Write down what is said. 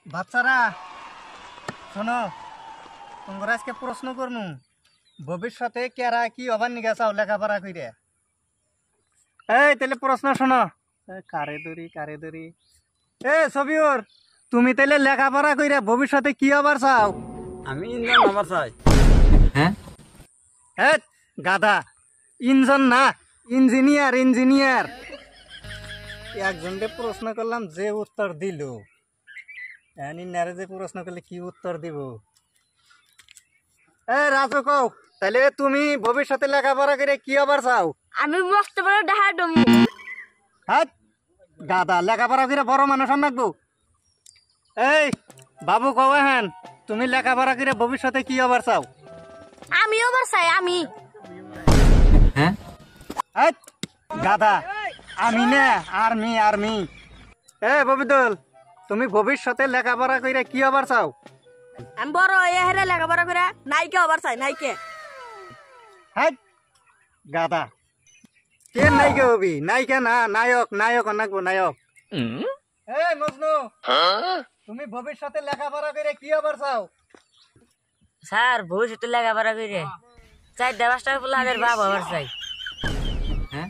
বাচ্চারা শোনো, তোমরা আজকে প্রশ্ন করমু ভবিষ্যতে কেরা কি হবার নিগা চাও লেখাপড়া কইরে। এই তাহলে প্রশ্ন শোনো। কারে ধরি সবিউর, তুমি তাহলে লেখাপড়া কইরে ভবিষ্যতে কি হবার চাও? আমি ইঞ্জিন হবার চাই। হ্যাঁ হ্যাঁ গাধা, ইঞ্জিন না, ইঞ্জিনিয়ার ইঞ্জিনিয়ার। একজনকে প্রশ্ন করলাম যে উত্তর দিল, ইঞ্জিনিয়ারে যে প্রশ্ন করলে কি উত্তর দিব? রাজু কও, তাহলে তুমি ভবিষ্যতে লেখাপড়া করে কি হবার চাও? আমি মস্ত বড় ডাহা ডমু। হ্যাঁ গাধা, লেখাপড়া করে বড় মানুষ নাকবো। এই বাবু কও হ্যাঁ, তুমি লেখাপড়া করে ভবিষ্যতে কি হবার চাও? আমিও বার চাই আমি। হ্যাঁ হ্যাঁ গাধা, আমি না, আর্মি আর্মি। ববিদুল, তুমি ভবিষ্যতে লেখাপড়া করে কি হবার চাও? আমি বড় হয়ে হেরে লেখাপড়া করে নাইকে হবার চাই নাইকে। হ্যাঁ গাধা, কে নায়িকা হবি? নায়িকা না, নায়ক, নায়ক নাকবো নায়ক। মজনু, তুমি ভবিষ্যতে লেখাপড়া করে কি হবার চাও? স্যার ভবিষ্যতে লেখাপড়া করে চাই 10 টাকা বলে হাজার বাপ হবার চাই। হ্যাঁ